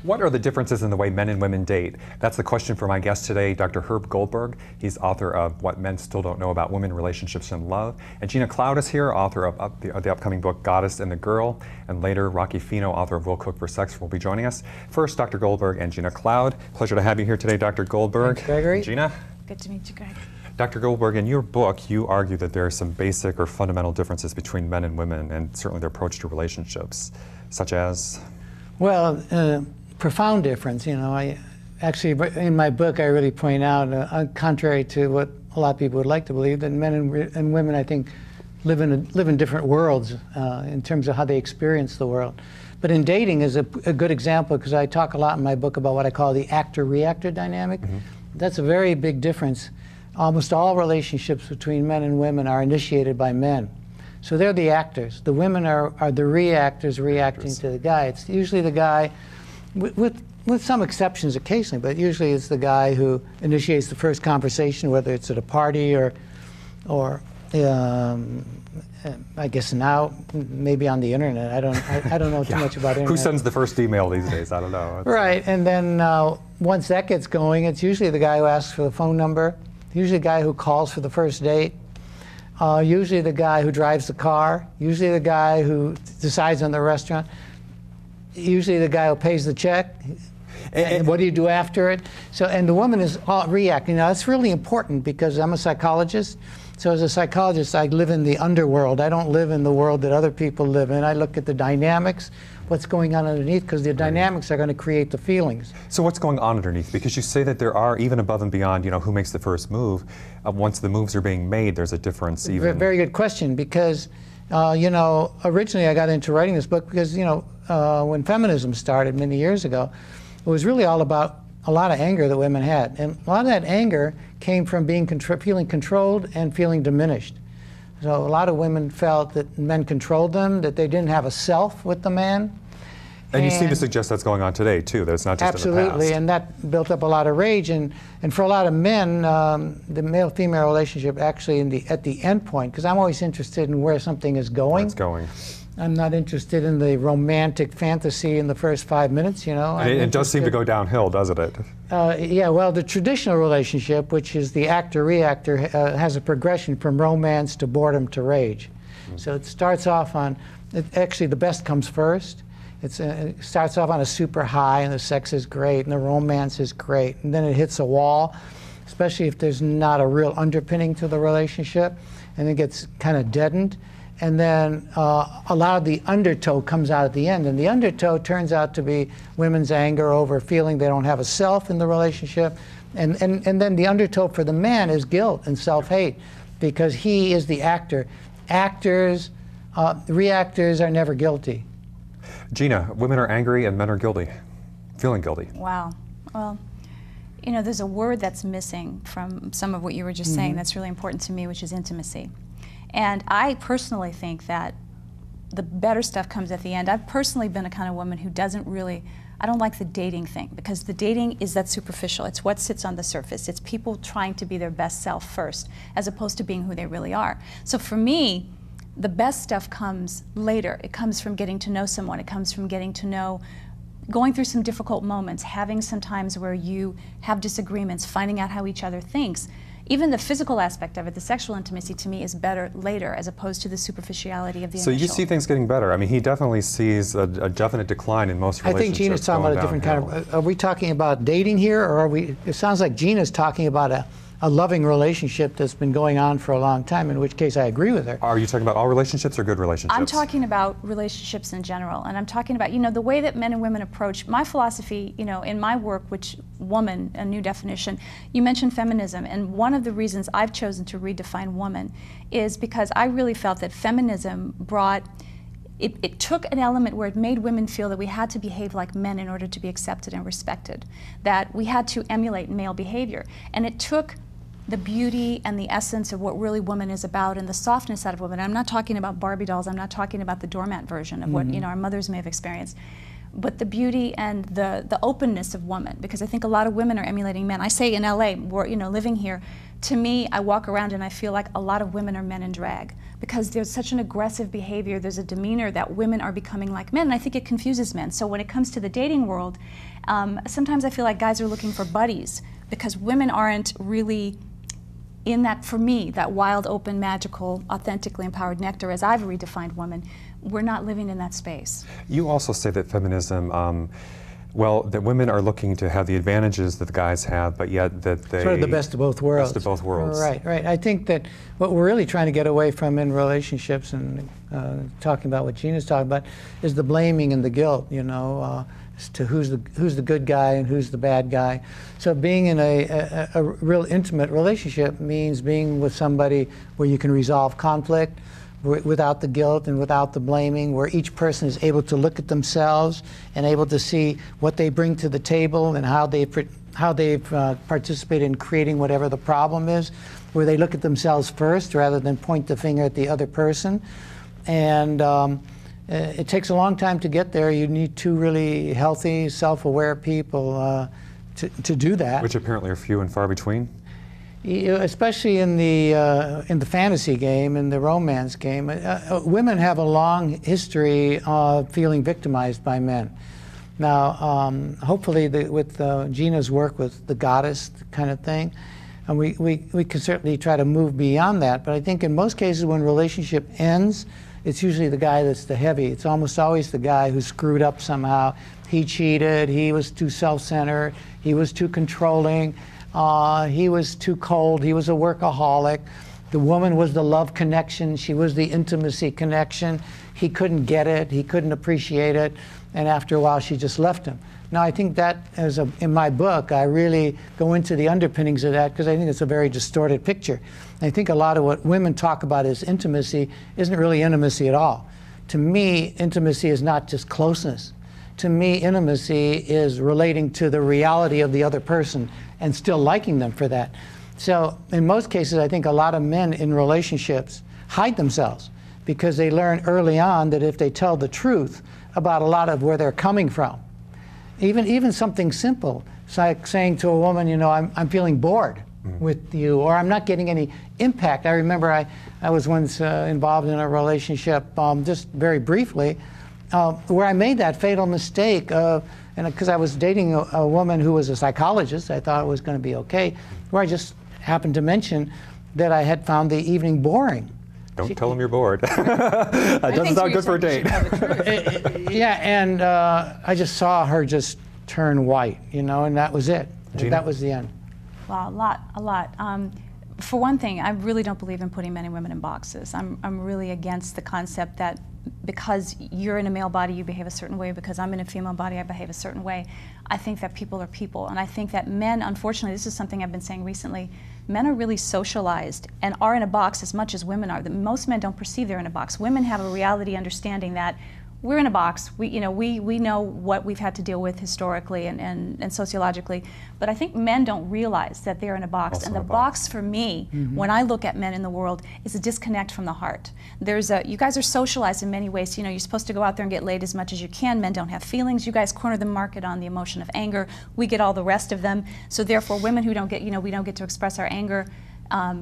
What are the differences in the way men and women date? That's the question for my guest today, Dr. Herb Goldberg. He's author of What Men Still Don't Know About Women, Relationships, and Love. And Gina Cloud is here, author of the upcoming book, Goddess and the Girl. And later, Rocky Fino, author of We'll Cook for Sex, will be joining us. First, Dr. Goldberg and Gina Cloud. Pleasure to have you here today, Dr. Goldberg. Thanks, Gregory. Gina. Good to meet you, Greg. Dr. Goldberg, in your book, you argue that there are some basic or fundamental differences between men and women, and certainly their approach to relationships, such as? Well, profound difference. You know, I actually, in my book, I really point out, contrary to what a lot of people would like to believe, that men and women, I think, live in different worlds in terms of how they experience the world. But in dating is a good example, because I talk a lot in my book about what I call the actor-reactor dynamic. Mm-hmm. That's a very big difference. Almost all relationships between men and women are initiated by men. So they're the actors. The women are the reactors reacting to the guy. It's usually the guy, with some exceptions occasionally, but usually it's the guy who initiates the first conversation, whether it's at a party or I guess now maybe on the internet. I don't know too much about internet. Who sends the first email these days? I don't know. Right, and then once that gets going, it's usually the guy who asks for the phone number, usually the guy who calls for the first date, usually the guy who drives the car, usually the guy who decides on the restaurant, usually the guy who pays the check. And what do you do after it? So, and the woman is all reacting. Now, that's really important, because I'm a psychologist. So as a psychologist, I live in the underworld. I don't live in the world that other people live in. I look at the dynamics, what's going on underneath, because the dynamics are going to create the feelings. So what's going on underneath? Because you say that there are, even above and beyond, you know, who makes the first move, once the moves are being made, there's a difference even. Very good question, because, you know, originally I got into writing this book because, you know, when feminism started many years ago, it was really all about a lot of anger that women had. And a lot of that anger came from being feeling controlled and feeling diminished. So a lot of women felt that men controlled them, that they didn't have a self with the man. And you seem to suggest that's going on today, too, that it's not just in the past. Absolutely, and that built up a lot of rage. And for a lot of men, the male-female relationship actually at the end point, because I'm always interested in where something is going. Where it's going. I'm not interested in the romantic fantasy in the first 5 minutes, you know. It does seem to go downhill, doesn't it? Yeah, well, the traditional relationship, which is the actor-reactor, has a progression from romance to boredom to rage. Mm-hmm. So it starts off on, actually the best comes first. It starts off on a super high, and the sex is great, and the romance is great. And then it hits a wall, especially if there's not a real underpinning to the relationship, and it gets kind of deadened. And then a lot of the undertow comes out at the end. And the undertow turns out to be women's anger over feeling they don't have a self in the relationship. And then the undertow for the man is guilt and self-hate, because he is the actor. Actors, reactors are never guilty. Gina, women are angry and men are guilty, feeling guilty. Wow. Well, you know, there's a word that's missing from some of what you were just saying that's really important to me, which is intimacy. And I personally think that the better stuff comes at the end. I've personally been a kind of woman who doesn't really, I don't like the dating thing, because the dating is that superficial. It's what sits on the surface. It's people trying to be their best self first, as opposed to being who they really are. So for me, the best stuff comes later. It comes from getting to know someone. It comes from getting to know, going through some difficult moments, having some times where you have disagreements, finding out how each other thinks. Even the physical aspect of it, the sexual intimacy, to me is better later, as opposed to the superficiality of the initial. So you see things getting better. I mean, he definitely sees a definite decline in most relationships. I think Gina's talking about a different kind of, are we talking about dating here, or are we, it sounds like Gina's talking about a loving relationship that's been going on for a long time, in which case I agree with her. Are you talking about all relationships or good relationships? I'm talking about relationships in general, and I'm talking about, you know, the way that men and women approach, my philosophy, you know, in my work, which woman, a new definition, you mentioned feminism, and one of the reasons I've chosen to redefine woman is because I really felt that feminism brought, it took an element where it made women feel that we had to behave like men in order to be accepted and respected, that we had to emulate male behavior, and it took the beauty and the essence of what really woman is about, and the softness out of woman. I'm not talking about Barbie dolls. I'm not talking about the doormat version of what, you know, our mothers may have experienced, but the beauty and the openness of woman. Because I think a lot of women are emulating men. I say in LA, you know, living here, to me, I walk around and I feel like a lot of women are men in drag, because there's such an aggressive behavior, there's a demeanor that women are becoming like men, and I think it confuses men. So when it comes to the dating world, Sometimes I feel like guys are looking for buddies because women aren't really in that, for me, that wild, open, magical, authentically empowered nectar as I've redefined women. We're not living in that space. You also say that feminism, well, that women are looking to have the advantages that the guys have, but yet that they... Sort of the best of both worlds. Best of both worlds. Right, right. I think that what we're really trying to get away from in relationships, and talking about what Gina's talking about, is the blaming and the guilt, you know, as to who's the good guy and who's the bad guy. So being in a real intimate relationship means being with somebody where you can resolve conflict without the guilt and without the blaming, where each person is able to look at themselves and able to see what they bring to the table and how they've participated in creating whatever the problem is, where they look at themselves first rather than point the finger at the other person. And it takes a long time to get there. You need two really healthy, self-aware people to do that. Which apparently are few and far between. Especially in the fantasy game, in the romance game, women have a long history of feeling victimized by men. Now, hopefully, with Gina's work with the goddess kind of thing, and we can certainly try to move beyond that. But I think in most cases, when a relationship ends, it's usually the guy that's the heavy. It's almost always the guy who screwed up somehow. He cheated. He was too self-centered. He was too controlling. He was too cold. He was a workaholic. The woman was the love connection. She was the intimacy connection. He couldn't get it. He couldn't appreciate it. And after a while, she just left him. Now, I think that, in my book, I really go into the underpinnings of that because I think it's a very distorted picture. And I think a lot of what women talk about as intimacy isn't really intimacy at all. To me, intimacy is not just closeness. To me, intimacy is relating to the reality of the other person and still liking them for that. So in most cases, I think a lot of men in relationships hide themselves because they learn early on that if they tell the truth about a lot of where they're coming from, even something simple, it's like saying to a woman, you know, I'm feeling bored with you, or I'm not getting any impact. I remember I was once involved in a relationship, just very briefly, where I made that fatal mistake of, and because I was dating a woman who was a psychologist, I thought it was going to be okay, where I just happened to mention that I had found the evening boring. Don't tell them you're bored. That doesn't sound good for a date. Yeah, and I just saw her just turn white, you know, and that was it. Gina? That was the end. Wow, a lot. For one thing, I really don't believe in putting men and women in boxes. I'm really against the concept that because you're in a male body, you behave a certain way, because I'm in a female body, I behave a certain way. I think that people are people, and I think that men, unfortunately, this is something I've been saying recently, men are really socialized and are in a box as much as women are. Most men don't perceive they're in a box. Women have a reality understanding that we're in a box. We know what we've had to deal with historically and sociologically, but I think men don't realize that they're in a box. Also and the box for me, when I look at men in the world, is a disconnect from the heart. You guys are socialized in many ways. You know, you're supposed to go out there and get laid as much as you can. Men don't have feelings. You guys corner the market on the emotion of anger. We get all the rest of them. So therefore, women who don't get, we don't get to express our anger,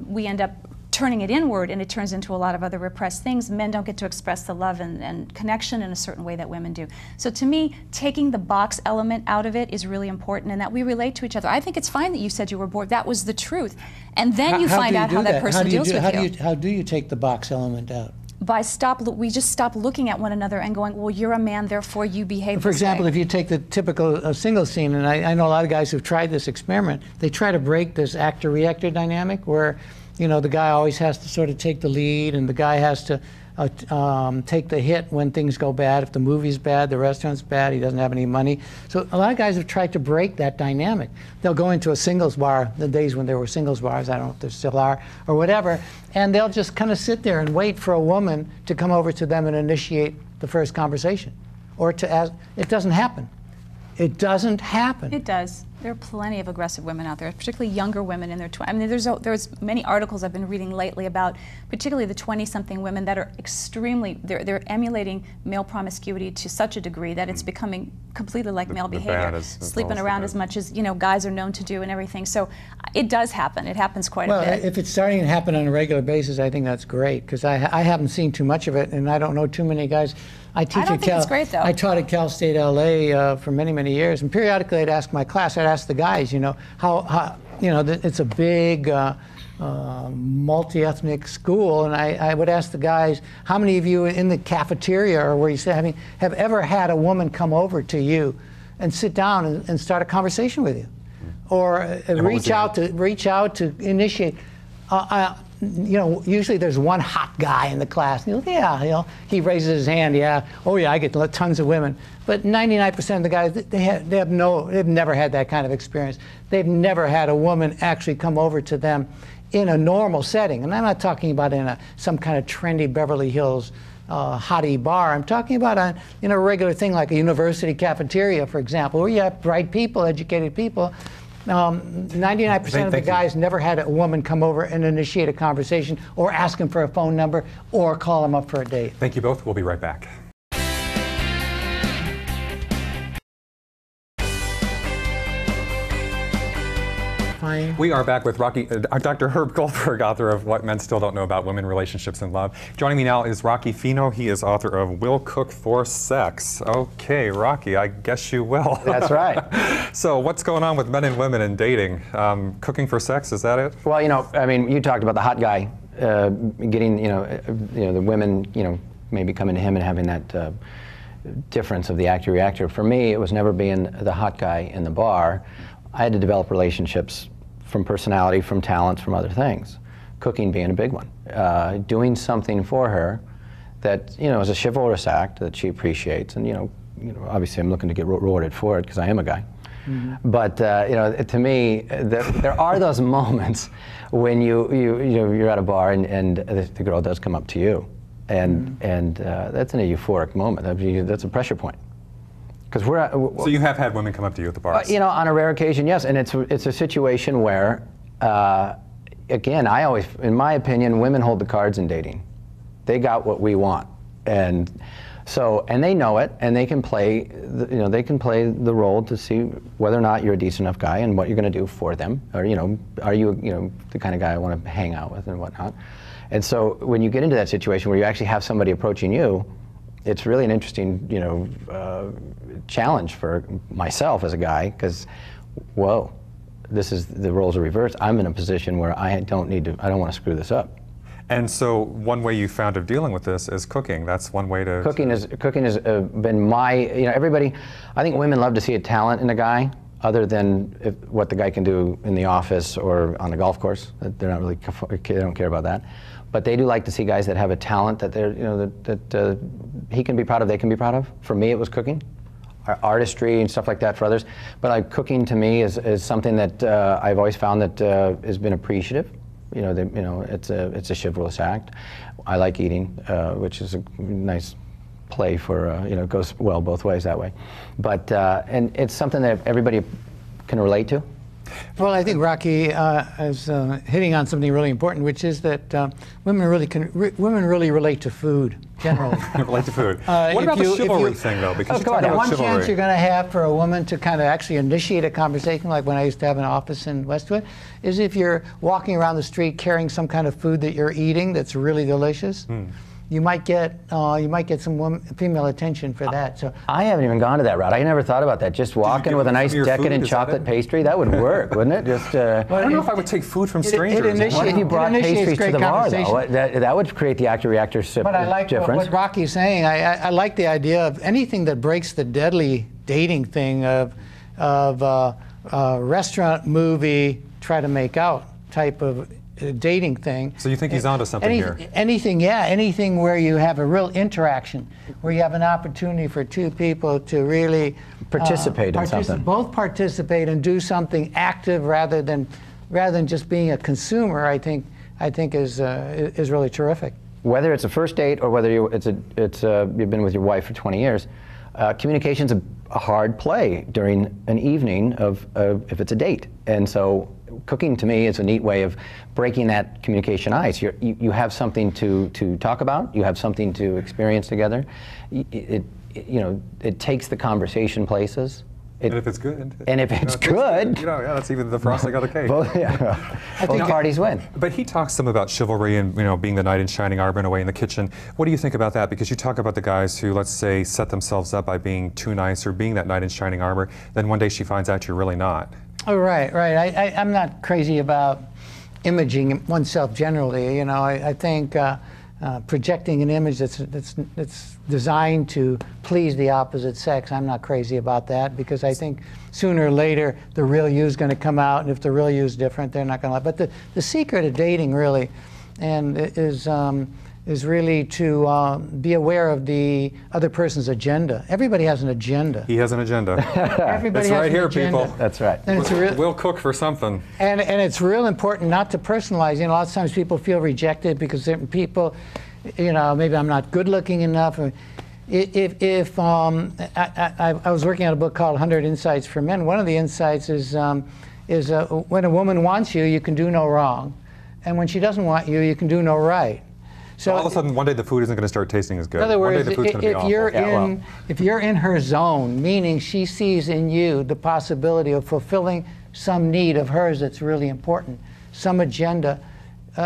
we end up turning it inward, and it turns into a lot of other repressed things. Men don't get to express the love and connection in a certain way that women do. So to me, taking the box element out of it is really important, and that we relate to each other. I think it's fine that you said you were bored. That was the truth. And then you find out how that person deals with you. How do you take the box element out? By we just stop looking at one another and going, well, you're a man, therefore you behave For example, this way. if you take the typical single scene, and I know a lot of guys who've tried this experiment, they try to break this actor-reactor dynamic where, you know, the guy always has to sort of take the lead, and the guy has to take the hit when things go bad. If the movie's bad, the restaurant's bad, he doesn't have any money. So a lot of guys have tried to break that dynamic. They'll go into a singles bar, the days when there were singles bars, I don't know if there still are, or whatever, and they'll just kind of sit there and wait for a woman to come over to them and initiate the first conversation. Or to ask. It doesn't happen. It doesn't happen. It does. There are plenty of aggressive women out there, particularly younger women in their 20s. I mean, there's many articles I've been reading lately about particularly the 20-something women that are extremely, they're emulating male promiscuity to such a degree that it's becoming completely like male behavior. Sleeping around as much as, guys are known to do and everything. So it does happen. It happens quite a bit. Well, if it's starting to happen on a regular basis, I think that's great, because I haven't seen too much of it, and I don't know too many guys. I teach don't think it's great, though. I taught at Cal State LA for many, many years, and periodically I'd ask my class, I'd ask the guys, you know, how you know, it's a big multi-ethnic school, and I would ask the guys, how many of you in the cafeteria or where you say, have ever had a woman come over to you and sit down and start a conversation with you, or reach out to initiate? You know, usually there's one hot guy in the class. And yeah, you know, he raises his hand. Yeah, oh yeah, I get tons of women. But 99% of the guys, they've never had that kind of experience. They've never had a woman actually come over to them in a normal setting. And I'm not talking about in some kind of trendy Beverly Hills hottie bar. I'm talking about in a regular thing like a university cafeteria, for example, where you have bright people, educated people. 99% of the guys never had a woman come over and initiate a conversation or ask them for a phone number or call them up for a date. Thank you both. We'll be right back. Fine. We are back with Dr. Herb Goldberg, author of What Men Still Don't Know About Women, Relationships, and Love. Joining me now is Rocky Fino. He is author of Will Cook for Sex. Okay, Rocky, I guess you will. That's right. So what's going on with men and women in dating? Cooking for sex, is that it? Well, you know, I mean, you talked about the hot guy getting, the women, maybe coming to him and having that difference of the actor-reactor. For me, it was never being the hot guy in the bar. I had to develop relationships from personality, from talents, from other things. Cooking being a big one. Doing something for her that, is a chivalrous act that she appreciates. And, obviously I'm looking to get rewarded for it because I am a guy. Mm-hmm. But, to me, there are those moments when you're at a bar and the girl does come up to you. And, that's in a euphoric moment. That's a pressure point. So you have had women come up to you at the bars? On a rare occasion, yes. And it's a situation where, again, in my opinion, women hold the cards in dating. They got what we want, and they know it, and they can play the role to see whether or not you're a decent enough guy and what you're going to do for them, or are you the kind of guy I want to hang out with and whatnot. And so when you get into that situation where you actually have somebody approaching you, it's really an interesting, challenge for myself as a guy, because, whoa, the roles are reversed. I'm in a position where I don't want to screw this up. And so one way you found of dealing with this is cooking. That's one way to... Cooking has been everybody, I think women love to see a talent in a guy, other than what the guy can do in the office or on the golf course. They don't care about that. But they do like to see guys that have a talent that that he can be proud of, they can be proud of. For me, it was cooking, artistry and stuff like that for others. But cooking to me is something that I've always found that has been appreciative. It's a chivalrous act. I like eating, which is a nice play for it goes well both ways that way. But and it's something that everybody can relate to. Well, I think Rocky is hitting on something really important, which is that women really relate to food generally. Relate to food. What about the chivalry thing, though? Because one chance you're going to have for a woman to kind of actually initiate a conversation, like when I used to have an office in Westwood, is if you're walking around the street carrying some kind of food that you're eating that's really delicious. You might get some female attention for that. So I haven't even gone to that route. I never thought about that. Just walking with a nice decadent chocolate pastry, that would work, wouldn't it? Just. I don't know if I would take food from strangers. What if you brought pastries to the bar, though? That would create the actor-reactor difference. But I like what Rocky's saying. I like the idea of anything that breaks the deadly dating thing of restaurant, movie, try to make out type of dating thing. So you think he's onto something here? Anything where you have a real interaction, where you have an opportunity for two people to really participate in something. Both participate and do something active rather than just being a consumer. I think is really terrific. Whether it's a first date or whether you've been with your wife for 20 years, communication's a hard play during an evening if it's a date, and so. Cooking to me is a neat way of breaking that communication ice. You have something to talk about. You have something to experience together. It takes the conversation places, And if it's good. And if it's good. Yeah, that's even the frosting on the cake. Both parties win. But he talks some about chivalry and being the knight in shining armor in a way in the kitchen. What do you think about that? Because you talk about the guys who, let's say, set themselves up by being too nice or being that knight in shining armor. Then one day she finds out you're really not. Oh, right. I'm not crazy about imaging oneself generally. I think projecting an image that's designed to please the opposite sex, I'm not crazy about that, because I think sooner or later the real you is going to come out, and if the real you is different, they're not going to. But the secret of dating really, is really to be aware of the other person's agenda. Everybody has an agenda. He has an agenda. Everybody it's has right an here, agenda. people. That's right. And We'll cook for something. And it's real important not to personalize. A lot of times people feel rejected because certain people, maybe I'm not good looking enough. I was working on a book called 100 Insights for Men. One of the insights is when a woman wants you, you can do no wrong. And when she doesn't want you, you can do no right. So all of a sudden, one day the food isn't going to start tasting as good. In other words, one day the food's going to be awful. If you're in her zone, meaning she sees in you the possibility of fulfilling some need of hers that's really important, some agenda,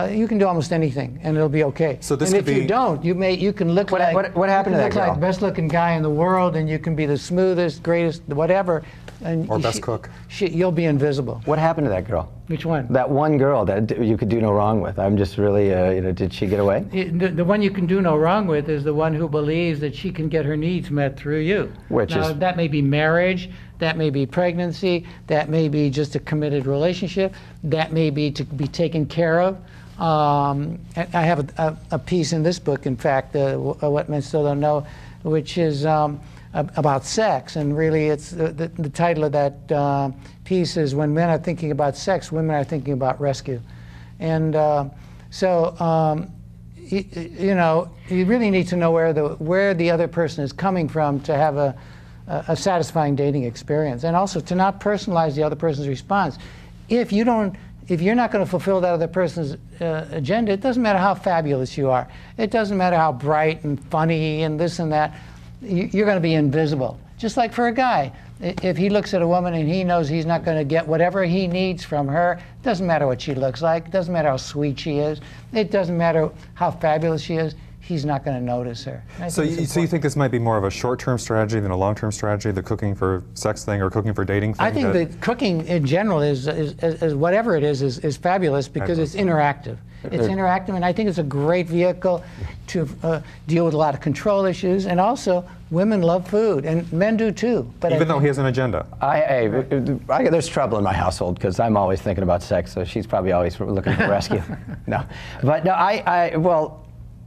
you can do almost anything, and it'll be okay. So this and could if be you don't, you can look what happened to that girl? like the best-looking guy in the world, and you can be the smoothest, greatest, whatever, and or best cook. You'll be invisible. What happened to that girl? Which one? That one girl that you could do no wrong with. I'm just really, did she get away? The one you can do no wrong with is the one who believes that she can get her needs met through you. That may be marriage, that may be pregnancy, that may be just a committed relationship, that may be to be taken care of. I have a piece in this book, in fact, What Men Still Don't Know, which is about sex, and really it's the title of that piece is When Men Are Thinking About Sex, Women Are Thinking About Rescue. And you really need to know where the other person is coming from to have a satisfying dating experience, and also to not personalize the other person's response. If you're not going to fulfill that other person's agenda, it doesn't matter how fabulous you are. It doesn't matter how bright and funny and this and that. You're going to be invisible. Just like for a guy, if he looks at a woman and he knows he's not going to get whatever he needs from her, it doesn't matter what she looks like, it doesn't matter how sweet she is, it doesn't matter how fabulous she is, he's not going to notice her. So you think this might be more of a short-term strategy than a long-term strategy, the cooking for sex thing or cooking for dating thing? I think that cooking in general is whatever it is fabulous because it's interactive. It's interactive, and I think it's a great vehicle to deal with a lot of control issues. And also, women love food, and men do too. But even though he has an agenda. There's trouble in my household because I'm always thinking about sex, so she's probably always looking for rescue. No, but no,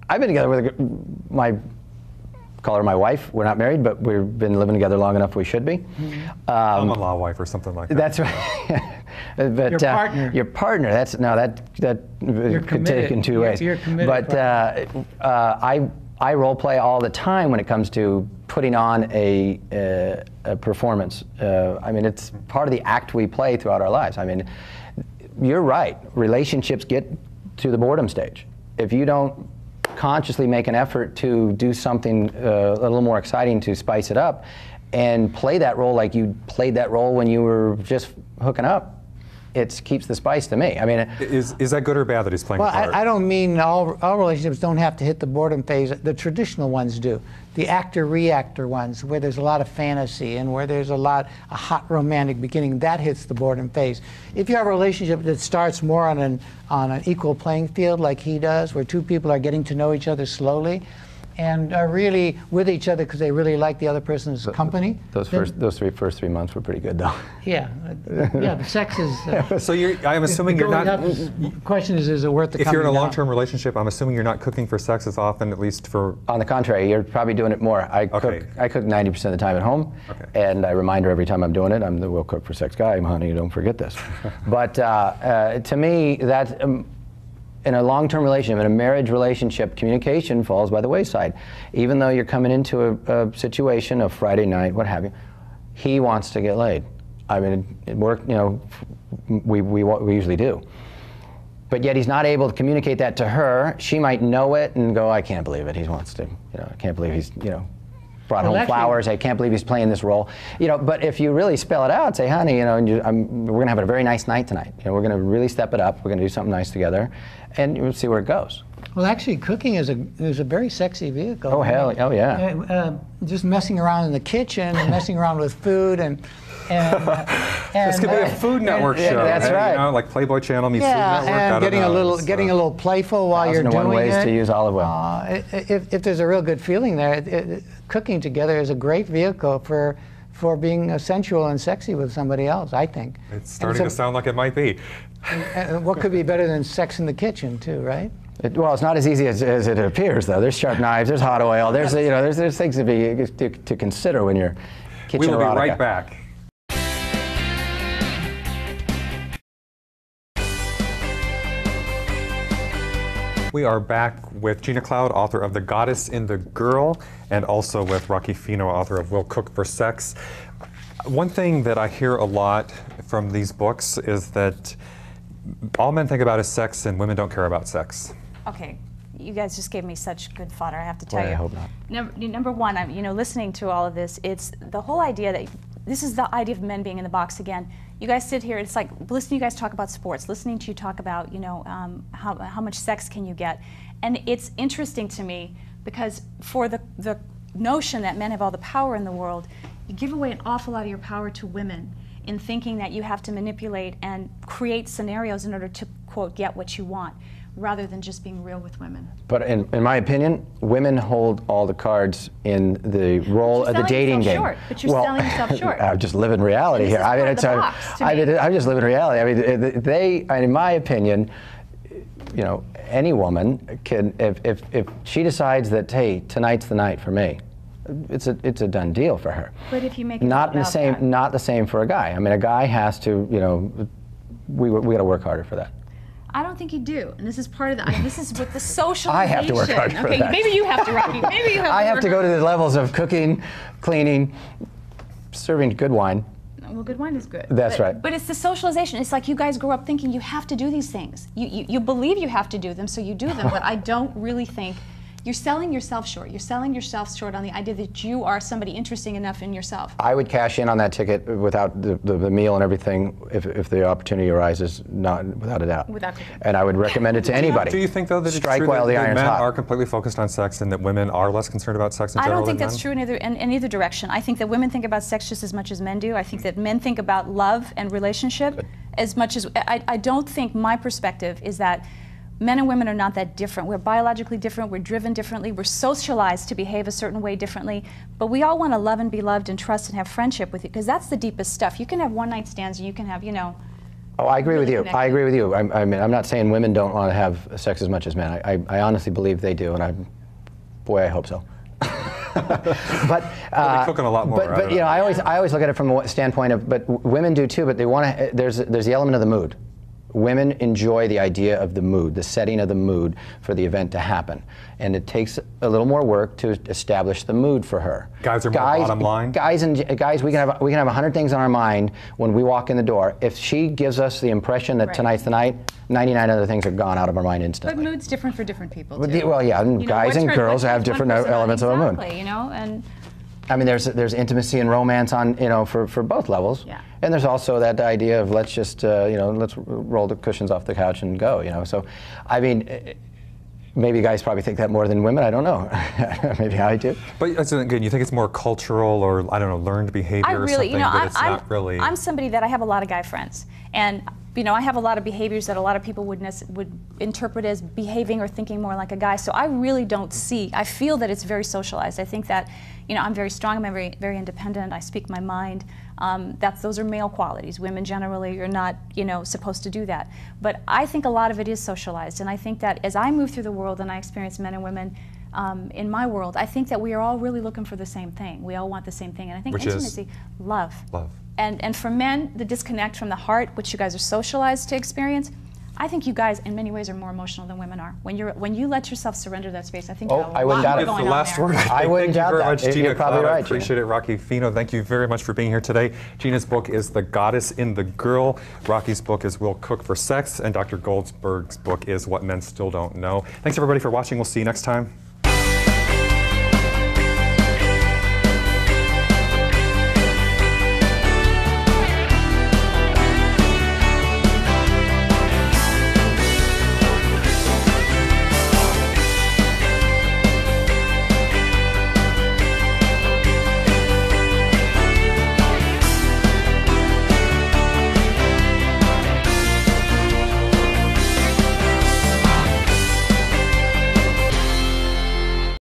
I've been together with call her my wife. We're not married, but we've been living together long enough we should be. Common-law wife or something like that. That's right. But, your partner. Your partner. That could take in two ways. You're committed. But I role play all the time when it comes to putting on a performance. It's part of the act we play throughout our lives. You're right. Relationships get to the boredom stage. If you don't consciously make an effort to do something a little more exciting to spice it up and play that role like you played that role when you were just hooking up, it keeps the spice to me. Is that good or bad that he's playing a part? I don't mean all relationships don't have to hit the boredom phase. The traditional ones do. The actor-reactor ones, where there's a lot of fantasy and where there's a hot romantic beginning, that hits the boredom phase. If you have a relationship that starts more on an equal playing field like he does, where two people are getting to know each other slowly, and are really with each other because they really like the other person's company. Those first 3 months were pretty good, though. Yeah, the sex is. So I'm assuming you're not. The question is it worth the? If you're in a long-term relationship, I'm assuming you're not cooking for sex as often, at least for. On the contrary, you're probably doing it more. I cook 90% of the time at home, and I remind her every time I'm doing it, I'm the "we'll cook for sex" guy. Honey, don't forget this. But to me, that. In a long-term relationship, in a marriage relationship, communication falls by the wayside. Even though you're coming into a situation, a Friday night, what have you, he wants to get laid. It worked, we usually do. But yet he's not able to communicate that to her. She might know it and go, I can't believe it, he wants to, I can't believe he's, brought home flowers. I can't believe he's playing this role. You know, but if you really spell it out, say, honey, you know, we're going to have a very nice night tonight. You know, we're going to really step it up. We're going to do something nice together, and we'll see where it goes. Well, actually, cooking is a very sexy vehicle. Oh, hell, oh, yeah. Just messing around in the kitchen and messing around with food and this could be a Food Network show. That's right. You know, like Playboy Channel meets Food Network. And getting a little playful while you're doing 1,001 ways it. to use olive oil. If there's a real good feeling there, cooking together is a great vehicle for being sensual and sexy with somebody else, I think. It's starting to sound like it might be. And what could be better than sex in the kitchen, too, right? Well, it's not as easy as it appears, though. There's sharp knives, there's hot oil, there's things to consider when you're kitchen We will erotica. be right back. We are back with Gina Cloud, author of The Goddess in the Girl, and also with Rocky Fino, author of We'll Cook for Sex. One thing that I hear a lot from these books is that all men think about is sex and women don't care about sex. Okay, you guys just gave me such good fodder, I have to tell Boy, you. I hope not. Number one, listening to all of this, it's the whole idea that this is the idea of men being in the box again. You guys sit here, it's like listening to you guys talk about sports, listening to you talk about, how much sex can you get. And it's interesting to me because for the notion that men have all the power in the world, you give away an awful lot of your power to women in thinking that you have to manipulate and create scenarios in order to, quote, get what you want, rather than just being real with women. But in my opinion, women hold all the cards in the role of the dating game. But you're selling yourself short. I'm just living reality here. I mean, I'm just living reality. I mean, in my opinion, you know, any woman can, if she decides that, hey, tonight's the night for me, it's a done deal for her. But if you make it not the same for a guy. I mean, a guy has to, you know, we got to work harder for that. I don't think you do, and this is part of the. This is what the socialization. I have to work hard for that. Okay, maybe you have to, Rocky. Maybe you have. I have to go to the levels of cooking, cleaning, serving good wine. Well, good wine is good. That's right. But it's the socialization. It's like you guys grow up thinking you have to do these things. You believe you have to do them, so you do them. But I don't really think. You're selling yourself short. You're selling yourself short on the idea that you are somebody interesting enough in yourself. I would cash in on that ticket without the meal and everything if the opportunity arises, not without a doubt. Without cooking. And I would recommend it to anybody. Do you think, though, that strike it's true while that the iron's men hot. are completely focused on sex and that women are less concerned about sex in I general don't think than that's men? true in either direction. I think that women think about sex just as much as men do. I think that men think about love and relationship as much as... I don't think my perspective is that men and women are not that different. We're biologically different, we're driven differently, we're socialized to behave a certain way differently, but we all want to love and be loved and trust and have friendship with you, because that's the deepest stuff. You can have one-night stands and you can have, you know... Oh, I agree really with you. connected. I agree with you. I mean, I'm not saying women don't want to have sex as much as men. I honestly believe they do, and boy, I hope so. But They'll be cooking a lot more. But you know, I always look at it from a standpoint of, but women do too. But they want to. There's the element of the mood. Women enjoy the idea of the mood, the setting of the mood for the event to happen. And it takes a little more work to establish the mood for her. Guys are more bottom line? Guys, we can have 100 things on our mind when we walk in the door. If she gives us the impression that tonight's the night, 99 other things are gone out of our mind instantly. But mood's different for different people, too. Well, yeah, and guys and girls have different elements of a mood. Exactly, you know, and... I mean, there's intimacy and romance on, you know, for both levels. Yeah. And there's also that idea of let's just, you know, let's roll the cushions off the couch and go, you know. So, I mean, maybe guys probably think that more than women. I don't know. Maybe I do. But again, you think it's more cultural or, I don't know, learned behavior or something, that it's not really... I'm somebody that I have a lot of guy friends. And, you know, I have a lot of behaviors that a lot of people would interpret as behaving or thinking more like a guy. So I really don't see, I feel that it's very socialized. I think that, you know, I'm very strong, I'm very, very independent, I speak my mind. Those are male qualities. Women generally are not, you know, supposed to do that. But I think a lot of it is socialized. And I think that as I move through the world and I experience men and women in my world, I think that we are all really looking for the same thing. We all want the same thing. And I think intimacy, love. Love. And for men, the disconnect from the heart, which you guys are socialized to experience, I think you guys, in many ways, are more emotional than women are. When you let yourself surrender that space, I think I wouldn't doubt it. going That's the last on word. I wouldn't doubt that. Thank you very much, Gina You're probably Cloud. I right, appreciate it, Rocky Fino. Thank you very much for being here today. Gina's book is The Goddess in the Girl. Rocky's book is We'll Cook for Sex. And Dr. Goldberg's book is What Men Still Don't Know. Thanks, everybody, for watching. We'll see you next time.